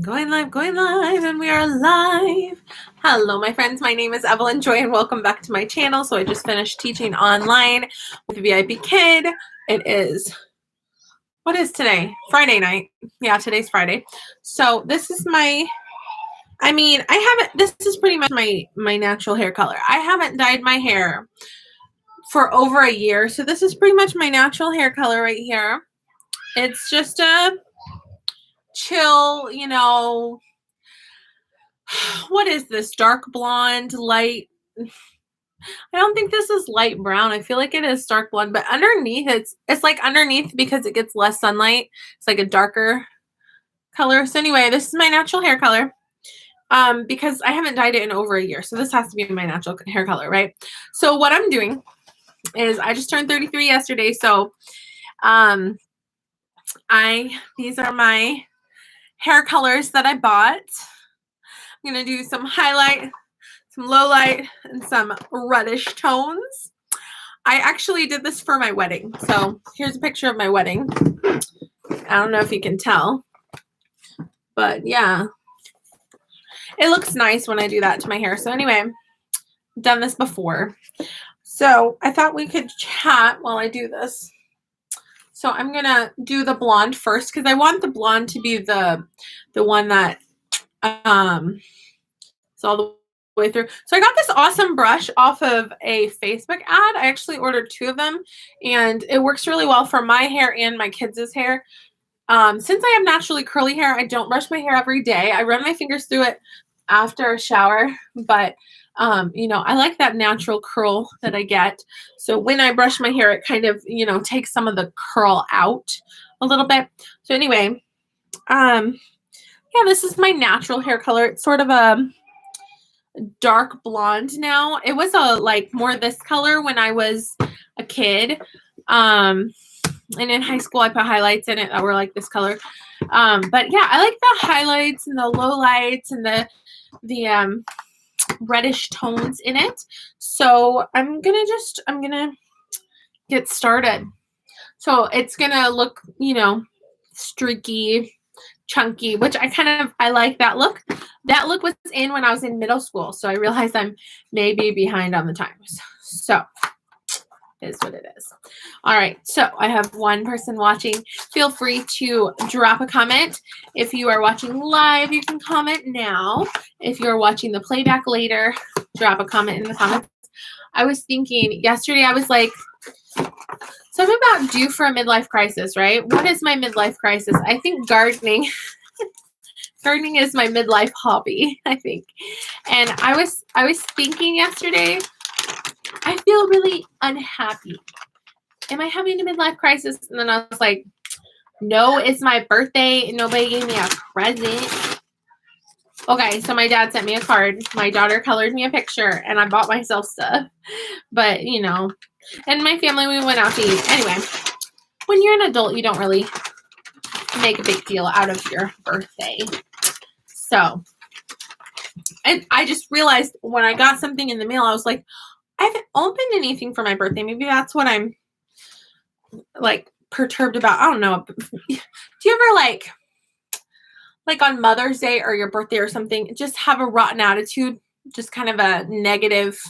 Going live, and we are live. Hello, my friends. My name is Evelyn Joy, and welcome back to my channel. So I just finished teaching online with VIPKID. It is, what is today? Friday night. Yeah, today's Friday. So this is my, this is pretty much my natural hair color. I haven't dyed my hair for over a year. So this is pretty much my natural hair color right here. It's just a chill, what is this? Dark blonde, light. I don't think this is light brown. I feel like it is dark blonde, but underneath it's like underneath because it gets less sunlight. It's like a darker color. So anyway, this is my natural hair color. Because I haven't dyed it in over a year. So this has to be my natural hair color, right? So what I'm doing is I just turned 33 yesterday. So these are my hair colors that I bought. I'm going to do some highlight, some low light, and some reddish tones. I actually did this for my wedding. So here's a picture of my wedding. I don't know if you can tell, but yeah, it looks nice when I do that to my hair. So anyway, I've done this before. So I thought we could chat while I do this. So I'm going to do the blonde first because I want the blonde to be the one that it's all the way through. So I got this awesome brush off of a Facebook ad. I actually ordered 2 of them, and it works really well for my hair and my kids' hair. Since I have naturally curly hair, I don't brush my hair every day. I run my fingers through it after a shower, but I like that natural curl that I get. So when I brush my hair, it kind of, takes some of the curl out a little bit. So anyway, yeah, this is my natural hair color. It's sort of a dark blonde now. It was more this color when I was a kid. And in high school, I put highlights in it that were like this color. But yeah, I like the highlights and the low lights and the reddish tones in it. So I'm gonna get started. So it's gonna look, streaky, chunky, which I like that look. That look was in when I was in middle school. So I realized I'm maybe behind on the times. So it is what it is. All right. So I have one person watching. Feel free to drop a comment. If you are watching live, you can comment now. If you're watching the playback later, drop a comment in the comments. I was thinking yesterday, I was like, so I'm about due for a midlife crisis, right? What is my midlife crisis? I think gardening. Gardening is my midlife hobby, I think. And I was thinking yesterday, I feel really unhappy. Am I having a midlife crisis? And then I was like, no, it's my birthday. Nobody gave me a present. Okay, so my dad sent me a card. My daughter colored me a picture, and I bought myself stuff. But, and my family, we went out to eat. Anyway, when you're an adult, you don't really make a big deal out of your birthday. So, and I just realized when I got something in the mail, I was like, I haven't opened anything for my birthday. Maybe that's what I'm perturbed about. I don't know. Do you ever like on Mother's Day or your birthday or something, just have a rotten attitude, just kind of a negative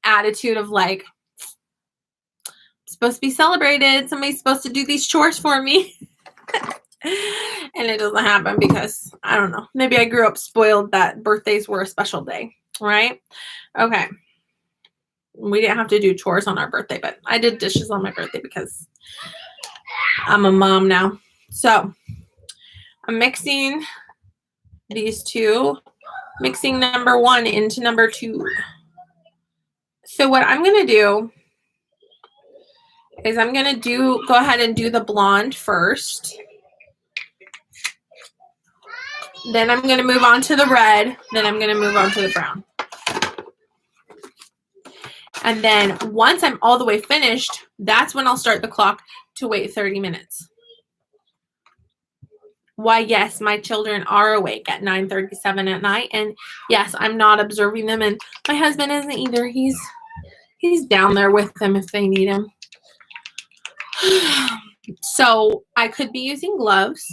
attitude of I'm supposed to be celebrated. Somebody's supposed to do these chores for me. And it doesn't happen because, I don't know, maybe I grew up spoiled that birthdays were a special day, right? Okay. We didn't have to do chores on our birthday, but I did dishes on my birthday because I'm a mom now. So I'm mixing these two, mixing number 1 into number 2. So what I'm going to do is I'm going to go ahead and do the blonde first. Then I'm going to move on to the red. Then I'm going to move on to the brown. And then once I'm all the way finished, that's when I'll start the clock to wait 30 minutes. Why, yes, my children are awake at 9:37 at night. And yes, I'm not observing them. And my husband isn't either. He's down there with them if they need him. So I could be using gloves.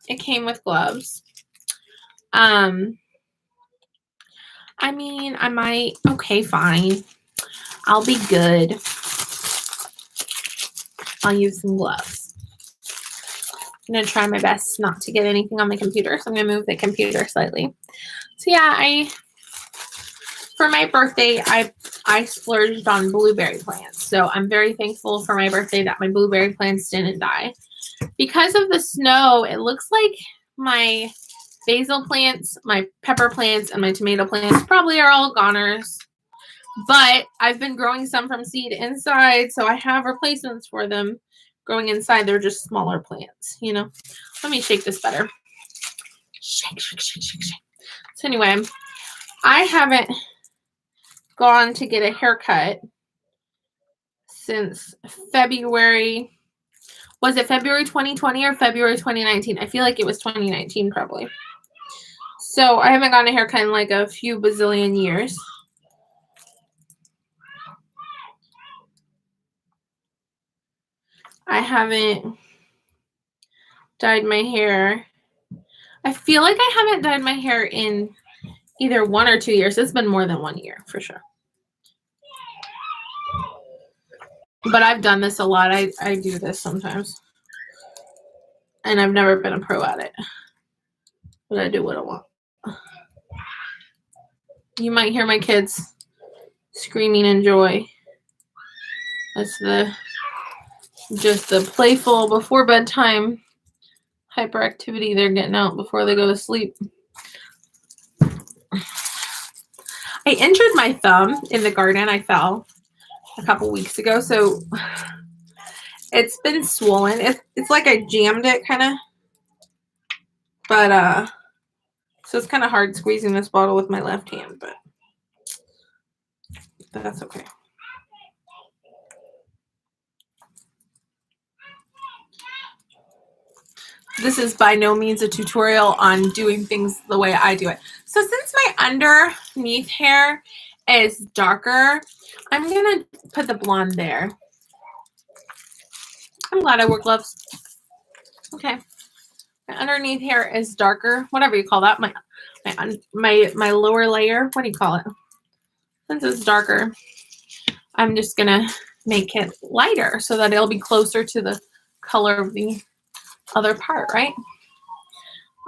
it came with gloves. I mean, I might, okay, fine. I'll be good. I'll use some gloves. I'm going to try my best not to get anything on the computer, so I'm going to move the computer slightly. So yeah, for my birthday, I splurged on blueberry plants. So I'm very thankful for my birthday that my blueberry plants didn't die. Because of the snow, it looks like my basil plants, my pepper plants, and my tomato plants probably are all goners. But I've been growing some from seed inside, so I have replacements for them growing inside. They're just smaller plants, you know. Let me shake this better. Shake, shake, shake, shake, shake. So anyway, I haven't gone to get a haircut since February. Was it February 2020 or February 2019? I feel like it was 2019 probably. So I haven't gotten a haircut in like a few bazillion years. I haven't dyed my hair. I feel like I haven't dyed my hair in either 1 or 2 years. It's been more than 1 year for sure. But I've done this a lot. I do this sometimes. And I've never been a pro at it. But I do what I want. You might hear my kids screaming in joy. That's just the playful before bedtime hyperactivity they're getting out before they go to sleep. I injured my thumb in the garden. I fell a couple weeks ago, so it's been swollen. It's like I jammed it kind of, but so it's kind of hard squeezing this bottle with my left hand, but that's okay. This is by no means a tutorial on doing things the way I do it. So since my underneath hair is darker, I'm going to put the blonde there. I'm glad I wore gloves. Okay. My underneath hair is darker, whatever you call that. My lower layer, what do you call it? Since it's darker, I'm just going to make it lighter so that it'll be closer to the color of the other part, right?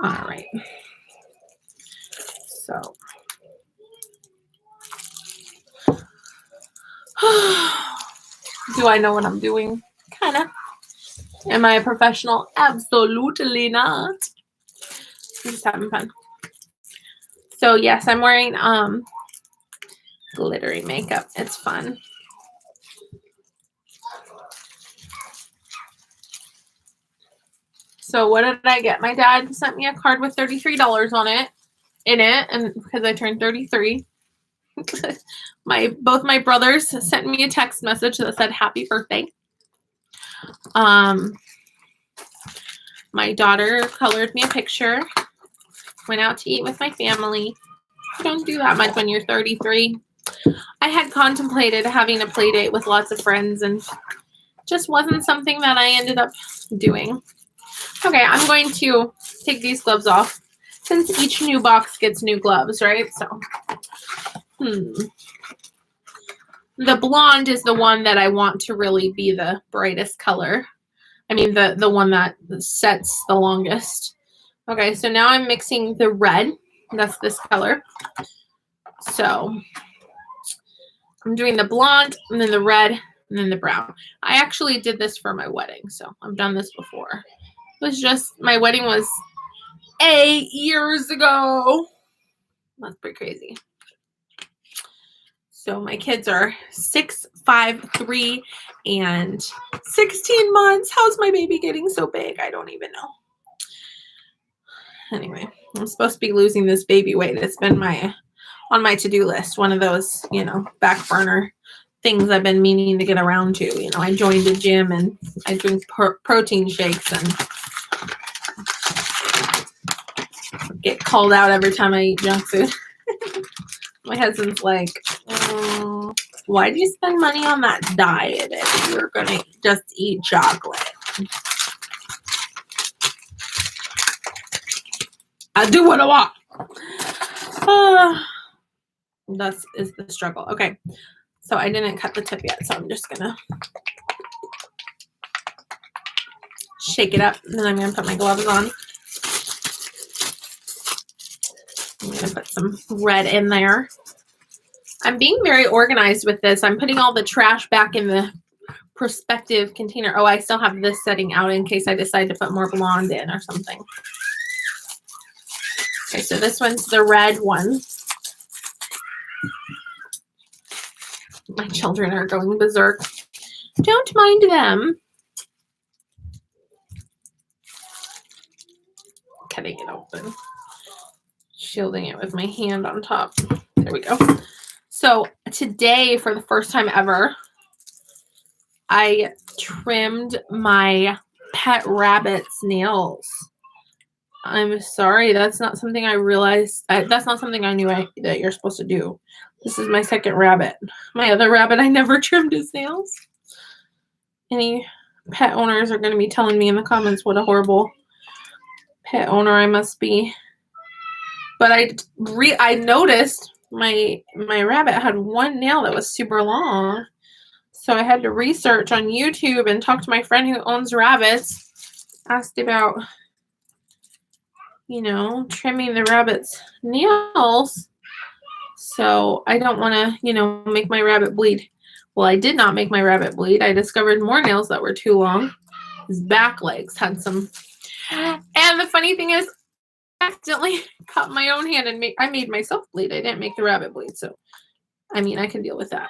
All right. So do I know what I'm doing? Kind of. Am I a professional? Absolutely not. I'm just having fun. So yes, I'm wearing glittery makeup. It's fun. So what did I get? My dad sent me a card with $33 on it, and because I turned 33. Both my brothers sent me a text message that said happy birthday. My daughter colored me a picture. Went out to eat with my family. You don't do that much when you're 33. I had contemplated having a play date with lots of friends, and just wasn't something that I ended up doing. Okay, I'm going to take these gloves off since each new box gets new gloves, right? So, the blonde is the one that I want to really be the brightest color. I mean, the one that sets the longest. Okay, so now I'm mixing the red. That's this color. So, I'm doing the blonde, and then the red, and then the brown. I actually did this for my wedding, so I've done this before. It was just, my wedding was 8 years ago. That's pretty crazy. So my kids are 6, 5, 3, and 16 months. How's my baby getting so big? I don't even know. Anyway, I'm supposed to be losing this baby weight. It's been on my to-do list. One of those, back burner things I've been meaning to get around to. I joined a gym and I drink protein shakes and get called out every time I eat junk food. My husband's like, why do you spend money on that diet if you're going to just eat chocolate? I do what I want. That is the struggle. Okay, so I didn't cut the tip yet, so I'm just gonna shake it up, and then I'm gonna put my gloves on. I'm gonna put some red in there. I'm being very organized with this. I'm putting all the trash back in the perspective container. Oh, I still have this setting out in case I decide to put more blonde in or something. Okay, so this one's the red one. My children are going berserk. Don't mind them. Cutting it open. Shielding it with my hand on top. There we go. So today, for the first time ever, I trimmed my pet rabbit's nails. I'm sorry, that's not something I realized. That's not something I knew that you're supposed to do. This is my second rabbit. My other rabbit, I never trimmed his nails. Any pet owners are going to be telling me in the comments what a horrible pet owner I must be. But I noticed my rabbit had one nail that was super long. So I had to research on YouTube and talk to my friend who owns rabbits. Asked about, you know, trimming the rabbit's nails. So I don't want to, you know, make my rabbit bleed. Well, I did not make my rabbit bleed. I discovered more nails that were too long. His back legs had some. And the funny thing is, I accidentally cut my own hand and I made myself bleed. I didn't make the rabbit bleed. So, I mean, I can deal with that.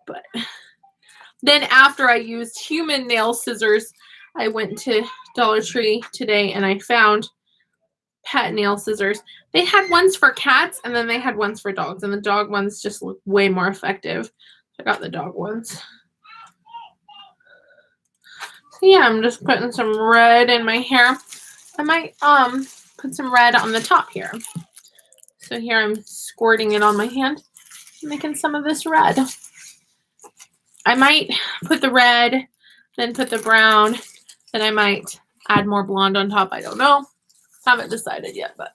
But then after I used human nail scissors, I went to Dollar Tree today and I found pet nail scissors. They had ones for cats and then they had ones for dogs. And the dog ones just look way more effective. I got the dog ones. So yeah, I'm just putting some red in my hair. I might put some red on the top here. So here I'm squirting it on my hand, making some of this red. I might put the red, then put the brown, then I might add more blonde on top. I don't know. Haven't decided yet, but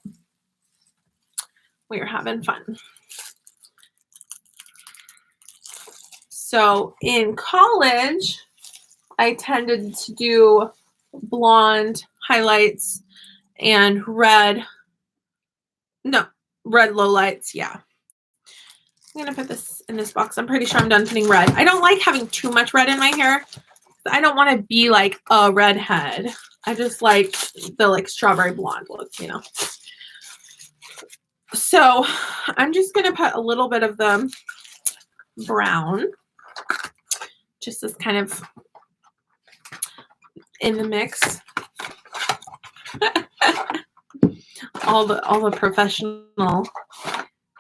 we're having fun. So in college, I tended to do blonde highlights and red lowlights. Yeah. I'm going to put this in this box. I'm pretty sure I'm done putting red. I don't like having too much red in my hair. I don't want to be like a redhead. I just like the like strawberry blonde look, you know. So I'm just going to put a little bit of the brown, just as kind of in the mix. all the professional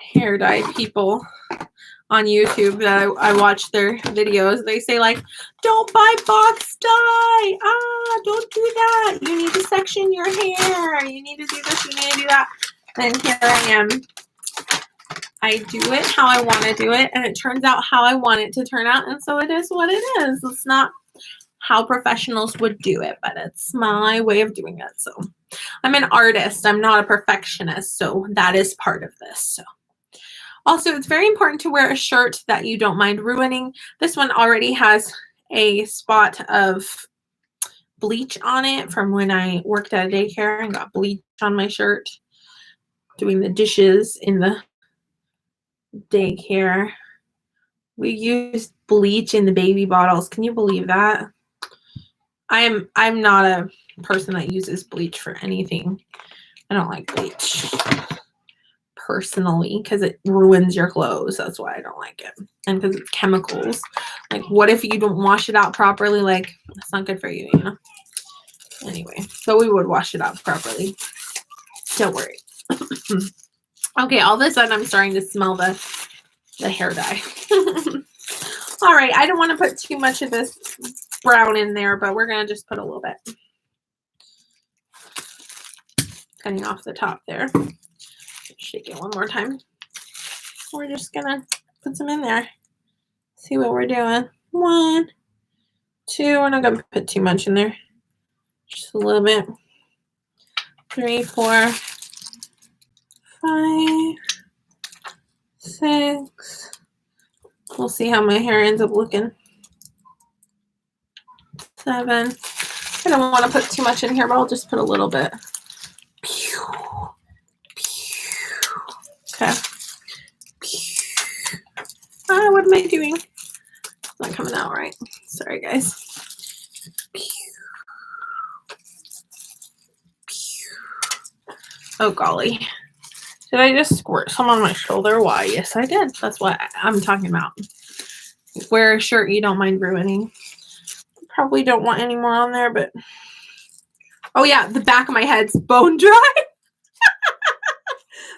hair dye people on YouTube that I watch their videos, they say like, don't buy box dye. Don't do that. You need to section your hair. You need to do this. You need to do that. And here I am. I do it how I want to do it, and it turns out how I want it to turn out, and so it is what it is. It's not how professionals would do it, but it's my way of doing it. So I'm an artist. I'm not a perfectionist, so that is part of this. So also, it's very important to wear a shirt that you don't mind ruining. This one already has a spot of bleach on it from when I worked at a daycare and got bleach on my shirt doing the dishes in the daycare. We used bleach in the baby bottles. Can you believe that? I'm not a person that uses bleach for anything. I don't like bleach personally because it ruins your clothes. That's why I don't like it. And because it's chemicals. Like, what if you don't wash it out properly? Like, that's not good for you, you know? Anyway, so we would wash it out properly. Don't worry. Okay, all of a sudden I'm starting to smell the hair dye. All right, I don't want to put too much of this brown in there, but we're going to just put a little bit. Cutting off the top there. Shake it one more time. We're just going to put some in there. See what we're doing. 1, 2. We're not going to put too much in there. Just a little bit. 3, 4, 5, 6. We'll see how my hair ends up looking. 7. I don't want to put too much in here, but I'll just put a little bit. Okay. What am I doing? It's not coming out right. Sorry, guys. Oh, golly. Did I just squirt some on my shoulder? Why? Yes, I did. That's what I'm talking about. Wear a shirt you don't mind ruining. Probably don't want any more on there, but... Oh, yeah, the back of my head's bone dry.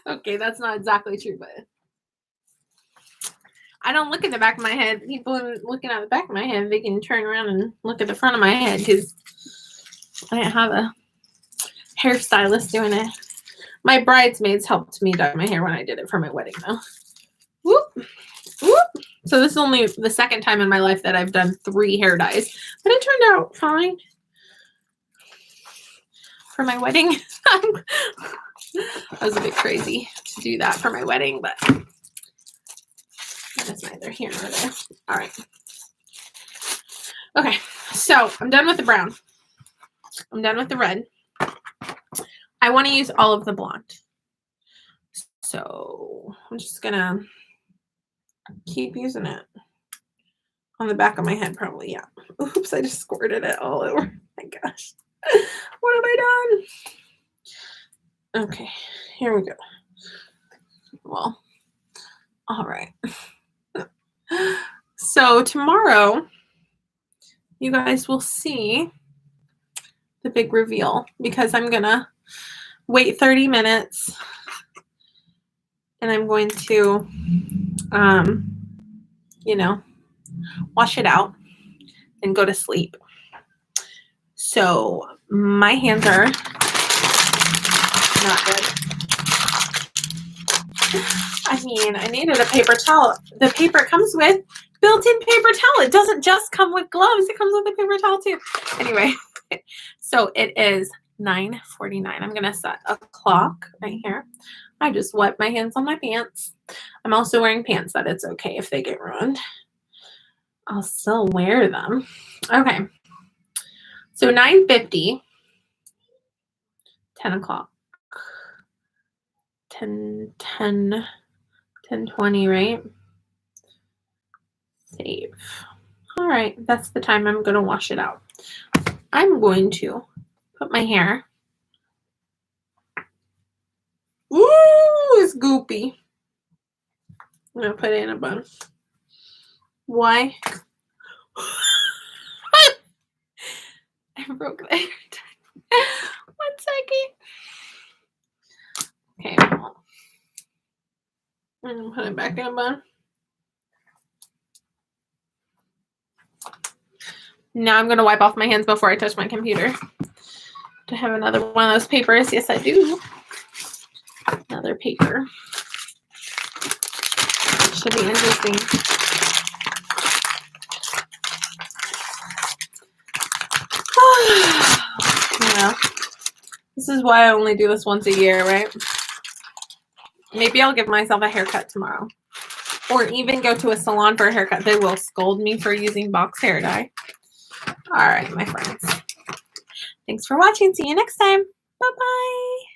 Okay, that's not exactly true, but... I don't look at the back of my head. People looking at the back of my head, they can turn around and look at the front of my head because I didn't have a hairstylist doing it. My bridesmaids helped me dye my hair when I did it for my wedding, though. Whoop. Whoop. So this is only the second time in my life that I've done 3 hair dyes, but it turned out fine for my wedding. I was a bit crazy to do that for my wedding, but that is neither here nor there. All right. Okay, so I'm done with the brown. I'm done with the red. I want to use all of the blonde. So I'm just going to keep using it on the back of my head, probably. Yeah. Oops, I just squirted it all over. My gosh. What have I done? Okay, here we go. Well, all right. So tomorrow, you guys will see the big reveal because I'm going to wait 30 minutes and I'm going to, you know, wash it out and go to sleep. So my hands are not good. I mean, I needed a paper towel. The paper comes with built-in paper towel. It doesn't just come with gloves. It comes with a paper towel too. Anyway, so it is 9:49. I'm going to set a clock right here. I just wipe my hands on my pants. I'm also wearing pants that it's okay if they get ruined. I'll still wear them. Okay. So 9:50, 10 o'clock, 10:20, right? Save. All right, that's the time I'm going to wash it out. I'm going to put my hair. Ooh, it's goopy. I'm going to put it in a bun. Why? I broke the hair. 1 second. Okay, well, I'm going to put it back in a bun. Now I'm going to wipe off my hands before I touch my computer. Do I have another one of those papers? Yes, I do. Another paper. Should be interesting. Yeah. This is why I only do this once a year, right? Maybe I'll give myself a haircut tomorrow. Or even go to a salon for a haircut. They will scold me for using box hair dye. All right, my friends. Thanks for watching. See you next time. Bye-bye.